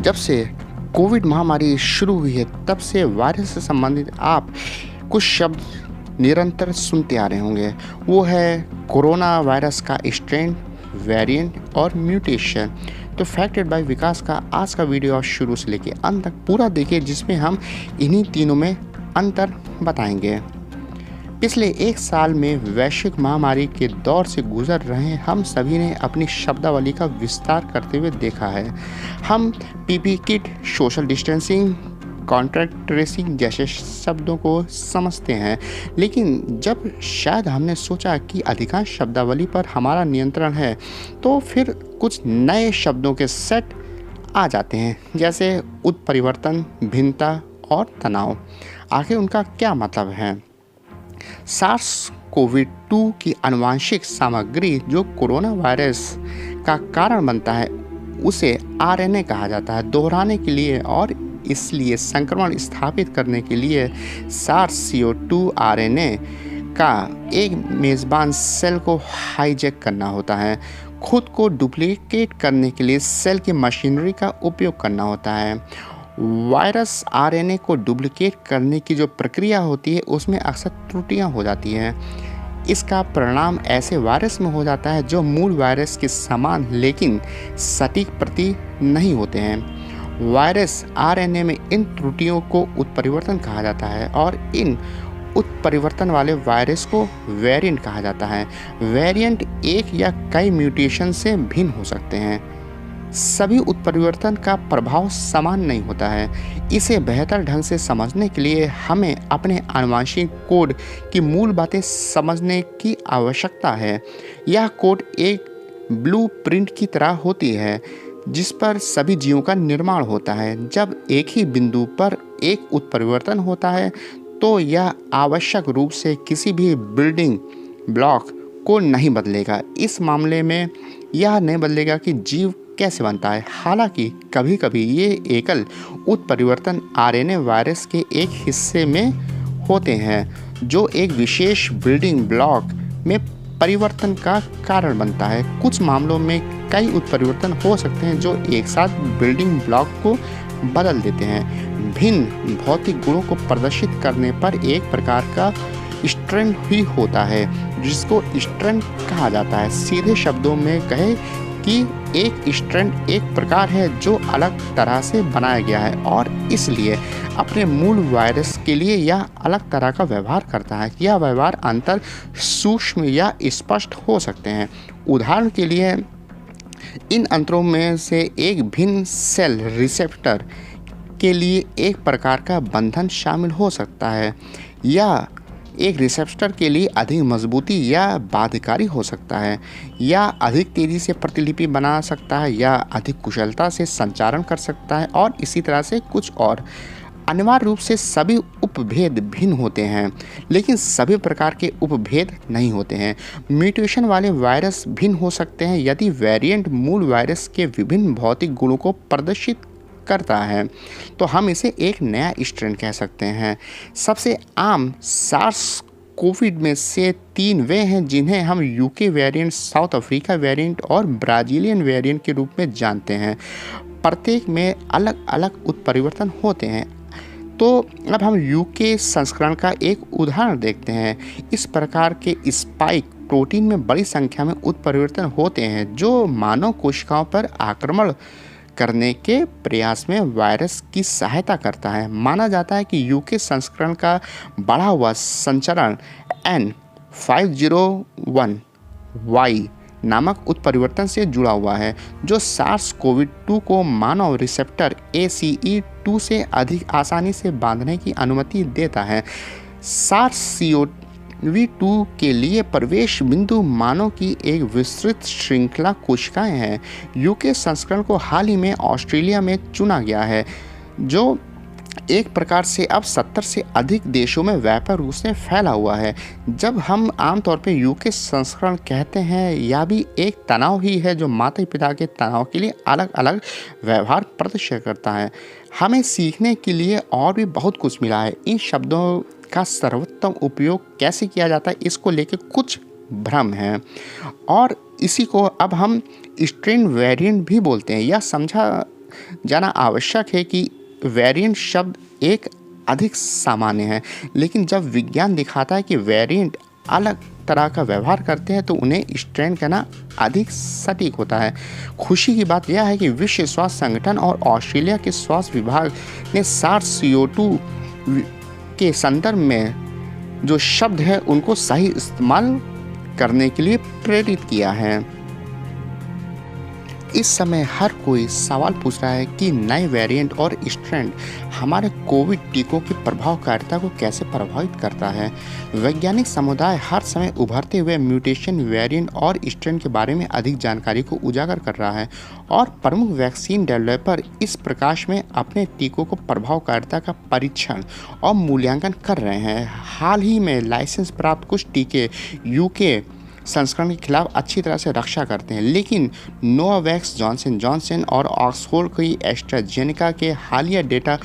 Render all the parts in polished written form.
जब से कोविड महामारी शुरू हुई है तब से वायरस से संबंधित आप कुछ शब्द निरंतर सुनते आ रहे होंगे। वो है कोरोना वायरस का स्ट्रेन, वेरिएंट और म्यूटेशन। तो फैक्टेड बाय विकास का आज का वीडियो आप शुरू से लेकर अंत तक पूरा देखिए, जिसमें हम इन्हीं तीनों में अंतर बताएंगे। पिछले एक साल में वैश्विक महामारी के दौर से गुजर रहे हम सभी ने अपनी शब्दावली का विस्तार करते हुए देखा है। हम PP kit, social distancing, contact tracing जैसे शब्दों को समझते हैं, लेकिन जब शायद हमने सोचा कि अधिकांश शब्दावली पर हमारा नियंत्रण है, तो फिर कुछ नए शब्दों के सेट आ जाते हैं, जैसे उत्परिवर्तन, भिन्नता और तनाव। आखिर उनका क्या मतलब है? सार्स कोविड-2 की आनुवंशिक सामग्री जो कोरोना वायरस का कारण बनता है उसे आरएनए कहा जाता है। दोहराने के लिए और इसलिए संक्रमण स्थापित करने के लिए सार्स-CoV-2 आरएनए का एक मेज़बान सेल को हाईजैक करना होता है। खुद को डुप्लीकेट करने के लिए सेल की मशीनरी का उपयोग करना होता है। वायरस आरएनए को डुप्लीकेट करने की जो प्रक्रिया होती है उसमें अक्सर त्रुटियां हो जाती हैं। इसका परिणाम ऐसे वायरस में हो जाता है जो मूल वायरस के समान लेकिन सटीक प्रति नहीं होते हैं। वायरस आरएनए में इन त्रुटियों को उत्परिवर्तन कहा जाता है और इन उत्परिवर्तन वाले वायरस को वेरिएंट कहा जाता है। वेरिएंट एक या कई म्यूटेशन से भिन्न हो सकते हैं। सभी उत्परिवर्तन का प्रभाव समान नहीं होता है। इसे बेहतर ढंग से समझने के लिए हमें अपने आनुवंशिक कोड की मूल बातें समझने की आवश्यकता है। यह कोड एक ब्लूप्रिंट की तरह होती है जिस पर सभी जीवों का निर्माण होता है। जब एक ही बिंदु पर एक उत्परिवर्तन होता है तो यह आवश्यक रूप से किसी भी बिल्डिंग ब्लॉक को नहीं बदलेगा। इस मामले में यह नहीं बदलेगा कि जीव कैसे बनता है। हालांकि कभी कभी ये एकल उत्परिवर्तन आरएनए वायरस के एक हिस्से में होते हैं जो एक विशेष बिल्डिंग ब्लॉक में परिवर्तन का कारण बनता है। कुछ मामलों में कई उत्परिवर्तन हो सकते हैं जो एक साथ बिल्डिंग ब्लॉक को बदल देते हैं। भिन्न भौतिक गुणों को प्रदर्शित करने पर एक प्रकार का स्ट्रेन ही होता है जिसको स्ट्रेन कहा जाता है। सीधे शब्दों में कहे कि एक स्ट्रेन एक प्रकार है जो अलग तरह से बनाया गया है और इसलिए अपने मूल वायरस के लिए यह अलग तरह का व्यवहार करता है। यह व्यवहार अंतर सूक्ष्म या स्पष्ट हो सकते हैं। उदाहरण के लिए इन अंतरों में से एक भिन्न सेल रिसेप्टर के लिए एक प्रकार का बंधन शामिल हो सकता है या एक रिसेप्टर के लिए अधिक मजबूती या बाध्यकारी हो सकता है, या अधिक तेज़ी से प्रतिलिपि बना सकता है या अधिक कुशलता से संचारण कर सकता है और इसी तरह से कुछ और। अनिवार्य रूप से सभी उपभेद भिन्न होते हैं लेकिन सभी प्रकार के उपभेद नहीं होते हैं। म्यूटेशन वाले वायरस भिन्न हो सकते हैं यदि वेरिएंट मूल वायरस के विभिन्न भौतिक गुणों को प्रदर्शित करता है तो हम इसे एक नया स्ट्रेन कह सकते हैं। सबसे आम सार्स कोविड में से 3 वे हैं जिन्हें हम UK variant, south Africa variant और ब्राज़ीलियन वेरिएंट के रूप में जानते हैं। प्रत्येक में अलग अलग उत्परिवर्तन होते हैं। तो अब हम यूके संस्करण का एक उदाहरण देखते हैं। इस प्रकार के स्पाइक प्रोटीन में बड़ी संख्या में उत्परिवर्तन होते हैं जो मानव कोशिकाओं पर आक्रमण करने के प्रयास में वायरस की सहायता करता है। माना जाता है कि यूके संस्करण का बढ़ा हुआ संचरण N501Y नामक उत्परिवर्तन से जुड़ा हुआ है जो सार्स कोविड-2 को मानव रिसेप्टर ACE2 से अधिक आसानी से बांधने की अनुमति देता है। सार्स-CoV-2 के लिए प्रवेश बिंदु मानव की एक विस्तृत श्रृंखला कोशिकाएं हैं। यूके संस्करण को हाल ही में ऑस्ट्रेलिया में चुना गया है जो एक प्रकार से अब 70 से अधिक देशों में व्यापक रूप से फैला हुआ है। जब हम आमतौर पर यूके संस्करण कहते हैं, यह भी एक तनाव ही है जो माता पिता के तनाव के लिए अलग अलग व्यवहार प्रदर्शित करता है। हमें सीखने के लिए और भी बहुत कुछ मिला है। इन शब्दों का सर्वोत्तम उपयोग कैसे किया जाता है इसको लेकर कुछ भ्रम है और इसी को अब हम स्ट्रेन वेरिएंट भी बोलते हैं। यह समझा जाना आवश्यक है कि वेरिएंट शब्द एक अधिक सामान्य है, लेकिन जब विज्ञान दिखाता है कि वेरिएंट अलग तरह का व्यवहार करते हैं तो उन्हें स्ट्रेन कहना अधिक सटीक होता है। खुशी की बात यह है कि विश्व स्वास्थ्य संगठन और ऑस्ट्रेलिया के स्वास्थ्य विभाग ने सार्स CO2 के संदर्भ में जो शब्द है उनको सही इस्तेमाल करने के लिए प्रेरित किया है। इस समय हर कोई सवाल पूछ रहा है कि नए वेरिएंट और स्ट्रेंड हमारे कोविड टीकों की प्रभावकारिता को कैसे प्रभावित करता है। वैज्ञानिक समुदाय हर समय उभरते हुए म्यूटेशन, वेरिएंट और स्ट्रेंड के बारे में अधिक जानकारी को उजागर कर रहा है और प्रमुख वैक्सीन डेवलपर इस प्रकाश में अपने टीकों को प्रभावकारिता का परीक्षण और मूल्यांकन कर रहे हैं। हाल ही में लाइसेंस प्राप्त कुछ टीके UK संस्करण के खिलाफ अच्छी तरह से रक्षा करते हैं, लेकिन नोवावैक्स, जॉनसन जॉनसन और ऑक्सफोर्ड की एस्ट्राजेनेका के हालिया डेटा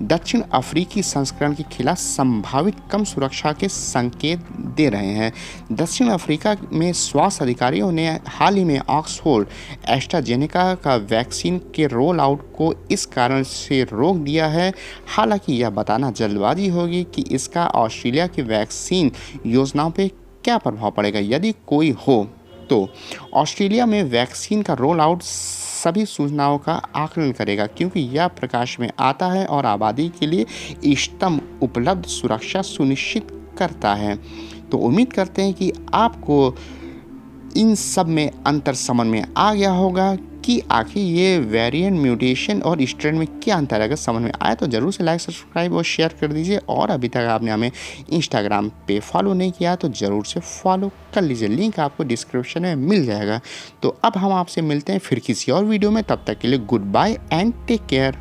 दक्षिण अफ्रीकी संस्करण के खिलाफ संभावित कम सुरक्षा के संकेत दे रहे हैं। दक्षिण अफ्रीका में स्वास्थ्य अधिकारियों ने हाल ही में ऑक्सफोर्ड एस्ट्राजेनेका का वैक्सीन के रोल आउट को इस कारण से रोक दिया है। हालांकि यह बताना जल्दबाजी होगी कि इसका ऑस्ट्रेलिया की वैक्सीन योजनाओं पर क्या प्रभाव पड़ेगा। यदि कोई हो तो ऑस्ट्रेलिया में वैक्सीन का रोल आउट सभी सूचनाओं का आकलन करेगा, क्योंकि यह प्रकाश में आता है और आबादी के लिए इष्टतम उपलब्ध सुरक्षा सुनिश्चित करता है। तो उम्मीद करते हैं कि आपको इन सब में अंतर समझ में आ गया होगा कि आखिर ये वेरिएंट, म्यूटेशन और स्ट्रेन में क्या अंतर है। अगर समझ में आया तो ज़रूर से लाइक, सब्सक्राइब और शेयर कर दीजिए, और अभी तक आपने हमें इंस्टाग्राम पे फॉलो नहीं किया तो ज़रूर से फॉलो कर लीजिए, लिंक आपको डिस्क्रिप्शन में मिल जाएगा। तो अब हम आपसे मिलते हैं फिर किसी और वीडियो में, तब तक के लिए goodbye and take care.